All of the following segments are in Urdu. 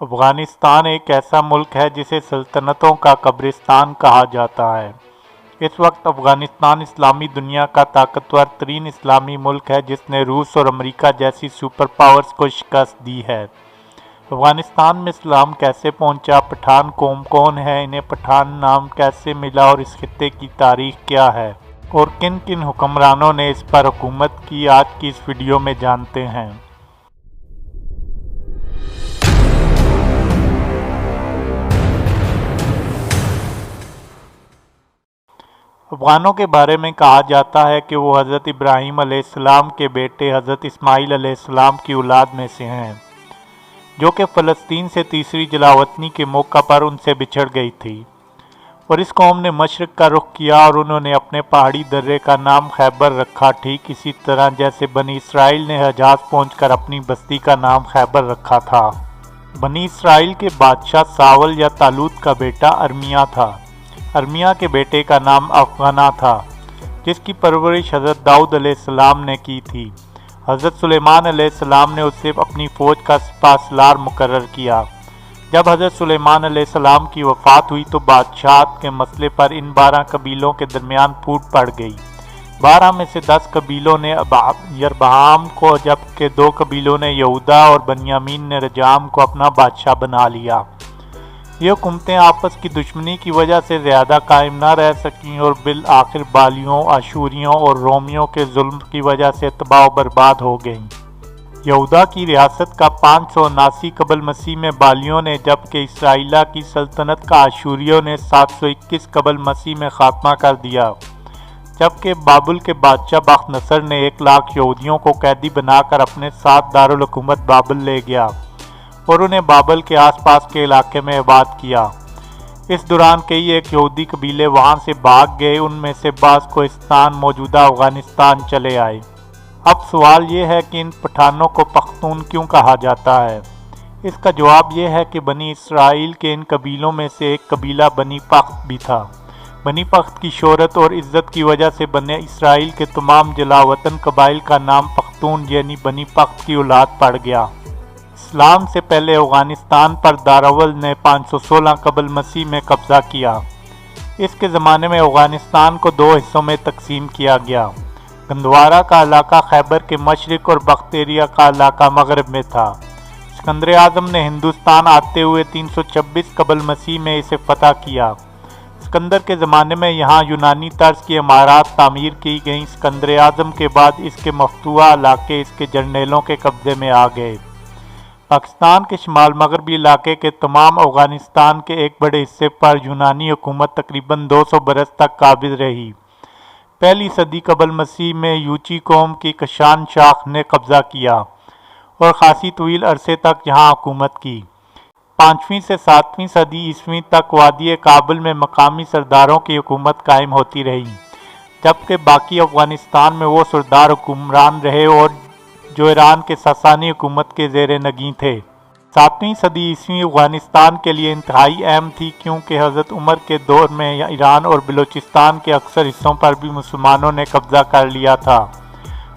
افغانستان ایک ایسا ملک ہے جسے سلطنتوں کا قبرستان کہا جاتا ہے۔ اس وقت افغانستان اسلامی دنیا کا طاقتور ترین اسلامی ملک ہے جس نے روس اور امریکہ جیسی سپر پاورز کو شکست دی ہے۔ افغانستان میں اسلام کیسے پہنچا، پٹھان قوم کون ہے، انہیں پٹھان نام کیسے ملا اور اس خطے کی تاریخ کیا ہے اور کن کن حکمرانوں نے اس پر حکومت کی، آج کی اس ویڈیو میں جانتے ہیں۔ افغانوں کے بارے میں کہا جاتا ہے کہ وہ حضرت ابراہیم علیہ السلام کے بیٹے حضرت اسماعیل علیہ السلام کی اولاد میں سے ہیں، جو کہ فلسطین سے تیسری جلاوطنی کے موقع پر ان سے بچھڑ گئی تھی، اور اس قوم نے مشرق کا رخ کیا اور انہوں نے اپنے پہاڑی درے کا نام خیبر رکھا، ٹھیک اسی طرح جیسے بنی اسرائیل نے حجاز پہنچ کر اپنی بستی کا نام خیبر رکھا تھا۔ بنی اسرائیل کے بادشاہ ساول یا طالوت کا بیٹا ارمیہ تھا۔ ارمیہ کے بیٹے کا نام افغانہ تھا، جس کی پرورش حضرت داؤد علیہ السلام نے کی تھی۔ حضرت سلیمان علیہ السلام نے اسے اپنی فوج کا سپہ سالار مقرر کیا۔ جب حضرت سلیمان علیہ السلام کی وفات ہوئی تو بادشاہت کے مسئلے پر ان 12 قبیلوں کے درمیان پھوٹ پڑ گئی۔ 12 میں سے 10 قبیلوں نے یربعام کو، جبکہ 2 قبیلوں نے یہودا اور بنیامین نے رجام کو اپنا بادشاہ بنا لیا۔ یہ حکومتیں آپس کی دشمنی کی وجہ سے زیادہ قائم نہ رہ سکیں اور بالآخر بالیوں، آشوریوں اور رومیوں کے ظلم کی وجہ سے تباہ و برباد ہو گئیں۔ یہودا کی ریاست کا 579 قبل مسیح میں بالیوں نے، جبکہ اسرائیلہ کی سلطنت کا آشوریوں نے 721 قبل مسیح میں خاتمہ کر دیا، جبکہ بابل کے بادشاہ بخت نصر نے 1 لاکھ یہودیوں کو قیدی بنا کر اپنے ساتھ دارالحکومت بابل لے گیا اور انہیں بابل کے آس پاس کے علاقے میں آباد کیا۔ اس دوران کئی ایک یہودی قبیلے وہاں سے بھاگ گئے، ان میں سے بعض کوہستان موجودہ افغانستان چلے آئے۔ اب سوال یہ ہے کہ ان پٹھانوں کو پختون کیوں کہا جاتا ہے؟ اس کا جواب یہ ہے کہ بنی اسرائیل کے ان قبیلوں میں سے ایک قبیلہ بنی پخت بھی تھا۔ بنی پخت کی شہرت اور عزت کی وجہ سے بنی اسرائیل کے تمام جلاوطن قبائل کا نام پختون یعنی بنی پخت کی اولاد پڑ گیا۔ اسلام سے پہلے افغانستان پر داراول نے 516 قبل مسیح میں قبضہ کیا۔ اس کے زمانے میں افغانستان کو 2 حصوں میں تقسیم کیا گیا۔ گندوارہ کا علاقہ خیبر کے مشرق اور بختیریا کا علاقہ مغرب میں تھا۔ سکندر اعظم نے ہندوستان آتے ہوئے 326 قبل مسیح میں اسے فتح کیا۔ سکندر کے زمانے میں یہاں یونانی طرز کی عمارات تعمیر کی گئیں۔ سکندر اعظم کے بعد اس کے مفتوحہ علاقے اس کے جرنیلوں کے قبضے میں آ گئے۔ پاکستان کے شمال مغربی علاقے کے تمام افغانستان کے ایک بڑے حصے پر یونانی حکومت تقریباً 200 برس تک قابض رہی۔ پہلی صدی قبل مسیح میں یوچی قوم کی کشان شاخ نے قبضہ کیا اور خاصی طویل عرصے تک یہاں حکومت کی۔ 5ویں سے 7ویں صدی عیسوی تک وادی کابل میں مقامی سرداروں کی حکومت قائم ہوتی رہی، جبکہ باقی افغانستان میں وہ سردار حکمران رہے اور جو ایران کے ساسانی حکومت کے زیر نگیں تھے۔ 7ویں صدی عیسوی افغانستان کے لیے انتہائی اہم تھی، کیونکہ حضرت عمر کے دور میں ایران اور بلوچستان کے اکثر حصوں پر بھی مسلمانوں نے قبضہ کر لیا تھا۔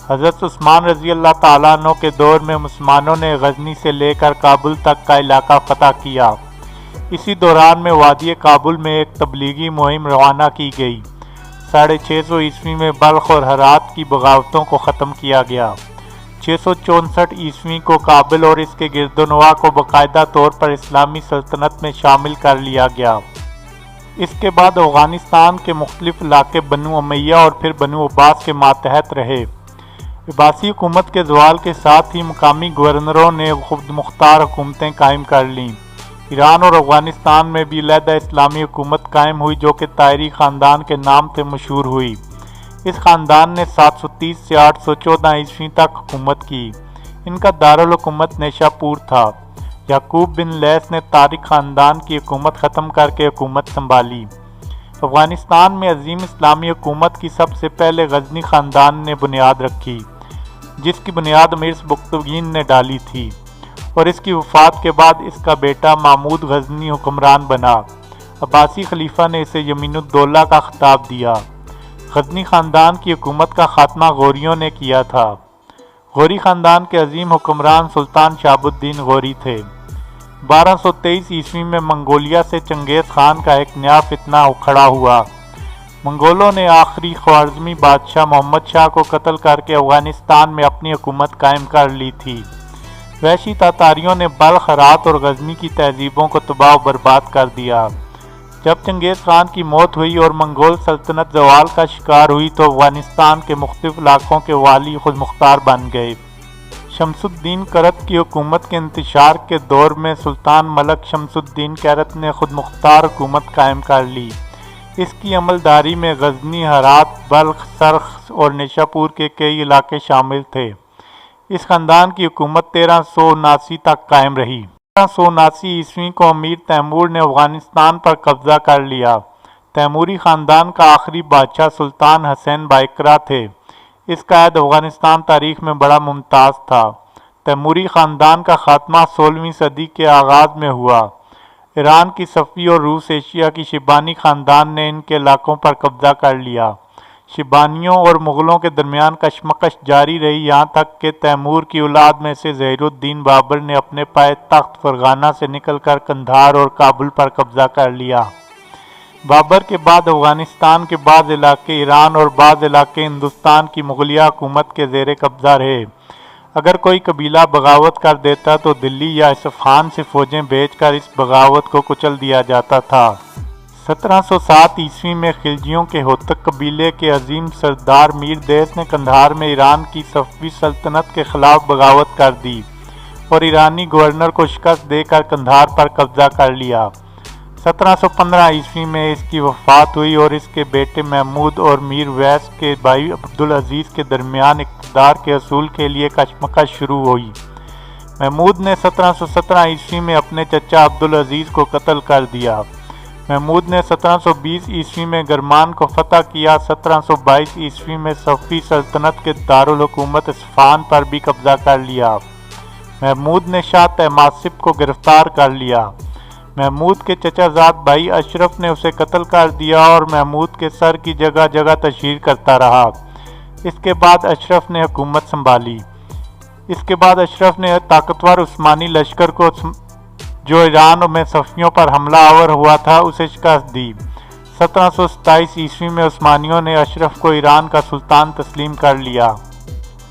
حضرت عثمان رضی اللہ تعالیٰ عنہ کے دور میں مسلمانوں نے غزنی سے لے کر کابل تک کا علاقہ فتح کیا۔ اسی دوران میں وادی کابل میں ایک تبلیغی مہم روانہ کی گئی۔ 650 عیسوی میں بلخ اور ہرات کی بغاوتوں کو ختم کیا گیا۔ 664 عیسوی کو کابل اور اس کے گرد و نواح کو باقاعدہ طور پر اسلامی سلطنت میں شامل کر لیا گیا۔ اس کے بعد افغانستان کے مختلف علاقے بنو امیہ اور پھر بنو عباس کے ماتحت رہے۔ عباسی حکومت کے زوال کے ساتھ ہی مقامی گورنروں نے خود مختار حکومتیں قائم کر لیں۔ ایران اور افغانستان میں بھی علیحدہ اسلامی حکومت قائم ہوئی جو کہ طائری خاندان کے نام سے مشہور ہوئی۔ اس خاندان نے 730 سے 814 عیسوی تک حکومت کی۔ ان کا دارالحکومت نیشا پور تھا۔ یعقوب بن لیث نے طارق خاندان کی حکومت ختم کر کے حکومت سنبھالی۔ افغانستان میں عظیم اسلامی حکومت کی سب سے پہلے غزنی خاندان نے بنیاد رکھی، جس کی بنیاد امیر سبکتگین نے ڈالی تھی، اور اس کی وفات کے بعد اس کا بیٹا محمود غزنی حکمران بنا۔ عباسی خلیفہ نے اسے یمین الدولہ کا خطاب دیا۔ غزنی خاندان کی حکومت کا خاتمہ غوریوں نے کیا تھا۔ غوری خاندان کے عظیم حکمران سلطان شہاب الدین غوری تھے۔ 1223 عیسوی میں منگولیا سے چنگیز خان کا ایک نیا فتنہ کھڑا ہوا۔ منگولوں نے آخری خوارزمی بادشاہ محمد شاہ کو قتل کر کے افغانستان میں اپنی حکومت قائم کر لی تھی۔ وحشی تاتاریوں نے بلخ، ہرات اور غزنی کی تہذیبوں کو تباہ و برباد کر دیا۔ جب چنگیز خان کی موت ہوئی اور منگول سلطنت زوال کا شکار ہوئی تو افغانستان کے مختلف علاقوں کے والی خود مختار بن گئے۔ شمس الدین کرت کی حکومت کے انتشار کے دور میں سلطان ملک شمس الدین کرت نے خود مختار حکومت قائم کر لی۔ اس کی عملداری میں غزنی، ہرات، بلخ، سرخ اور نیشاپور کے کئی علاقے شامل تھے۔ اس خاندان کی حکومت 1379 تک قائم رہی۔ 1379 عیسوی کو امیر تیمور نے افغانستان پر قبضہ کر لیا۔ تیموری خاندان کا آخری بادشاہ سلطان حسین بائقرا تھے۔ اس کا عہد افغانستان تاریخ میں بڑا ممتاز تھا۔ تیموری خاندان کا خاتمہ 16ویں صدی کے آغاز میں ہوا۔ ایران کی صفوی اور روس ایشیا کی شیبانی خاندان نے ان کے علاقوں پر قبضہ کر لیا۔ شیبانیوں اور مغلوں کے درمیان کشمکش جاری رہی، یہاں تک کہ تیمور کی اولاد میں سے ظہیر الدین بابر نے اپنے پائے تخت فرغانہ سے نکل کر قندھار اور کابل پر قبضہ کر لیا۔ بابر کے بعد افغانستان کے بعض علاقے ایران اور بعض علاقے ہندوستان کی مغلیہ حکومت کے زیر قبضہ رہے۔ اگر کوئی قبیلہ بغاوت کر دیتا تو دلی یا اصفہان سے فوجیں بھیج کر اس بغاوت کو کچل دیا جاتا تھا۔ 1707 عیسوی میں خلجیوں کے ہوتک قبیلے کے عظیم سردار میر دیس نے قندھار میں ایران کی صفوی سلطنت کے خلاف بغاوت کر دی اور ایرانی گورنر کو شکست دے کر قندھار پر قبضہ کر لیا۔ 1715 عیسوی میں اس کی وفات ہوئی اور اس کے بیٹے محمود اور میر ویس کے بھائی عبدالعزیز کے درمیان اقتدار کے حصول کے لیے کشمکش شروع ہوئی۔ محمود نے 1717 عیسوی میں اپنے چچا عبدالعزیز کو قتل کر دیا۔ محمود نے 1720 عیسوی میں گرمان کو فتح کیا۔ 1722 عیسوی میں صفوی سلطنت کے دارالحکومت اصفہان پر بھی قبضہ کر لیا۔ محمود نے شاہ طہماسپ کو گرفتار کر لیا۔ محمود کے چچا زاد بھائی اشرف نے اسے قتل کر دیا اور محمود کے سر کی جگہ جگہ تشہیر کرتا رہا۔ اس کے بعد اشرف نے حکومت سنبھالی۔ اس کے بعد اشرف نے طاقتور عثمانی لشکر کو جو ایران میں صفویوں پر حملہ آور ہوا تھا اسے شکست دی۔ 1727 عیسوی میں عثمانیوں نے اشرف کو ایران کا سلطان تسلیم کر لیا۔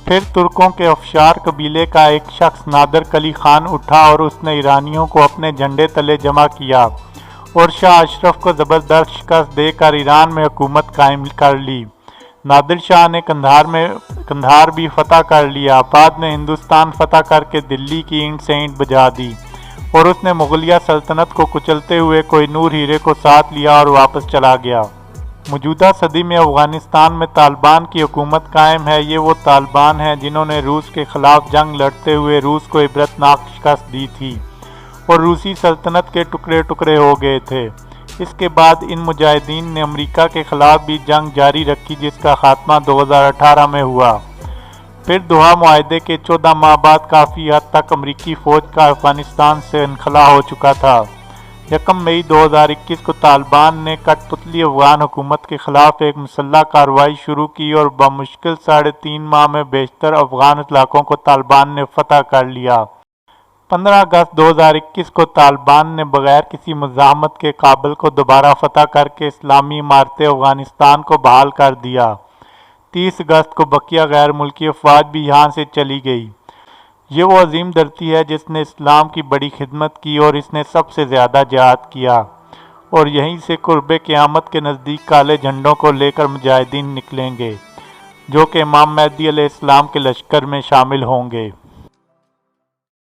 پھر ترکوں کے افشار قبیلے کا ایک شخص نادر قلی خان اٹھا اور اس نے ایرانیوں کو اپنے جھنڈے تلے جمع کیا اور شاہ اشرف کو زبردست شکست دے کر ایران میں حکومت قائم کر لی۔ نادر شاہ نے قندھار بھی فتح کر لیا۔ بعد میں ہندوستان فتح کر کے دلی کی اینٹ سے اینٹ بجا دی اور اس نے مغلیہ سلطنت کو کچلتے ہوئے کوہ نور ہیرے کو ساتھ لیا اور واپس چلا گیا۔ موجودہ صدی میں افغانستان میں طالبان کی حکومت قائم ہے۔ یہ وہ طالبان ہیں جنہوں نے روس کے خلاف جنگ لڑتے ہوئے روس کو عبرتناک شکست دی تھی اور روسی سلطنت کے ٹکڑے ٹکڑے ہو گئے تھے۔ اس کے بعد ان مجاہدین نے امریکہ کے خلاف بھی جنگ جاری رکھی جس کا خاتمہ 2018 میں ہوا۔ پھر دوحہ معاہدے کے 14 ماہ بعد کافی حد تک امریکی فوج کا افغانستان سے انخلا ہو چکا تھا۔ 1 مئی 2021 کو طالبان نے کٹ پتلی افغان حکومت کے خلاف ایک مسلح کارروائی شروع کی اور بمشکل 3.5 ماہ میں بیشتر افغان علاقوں کو طالبان نے فتح کر لیا۔ 15 اگست 2021 کو طالبان نے بغیر کسی مزاحمت کے کابل کو دوبارہ فتح کر کے اسلامی عمارت افغانستان کو بحال کر دیا۔ 30 اگست کو بقیہ غیر ملکی افواج بھی یہاں سے چلی گئی۔ یہ وہ عظیم دھرتی ہے جس نے اسلام کی بڑی خدمت کی اور اس نے سب سے زیادہ جہاد کیا، اور یہیں سے قرب قیامت کے نزدیک کالے جھنڈوں کو لے کر مجاہدین نکلیں گے جو کہ امام مہدی علیہ السلام کے لشکر میں شامل ہوں گے۔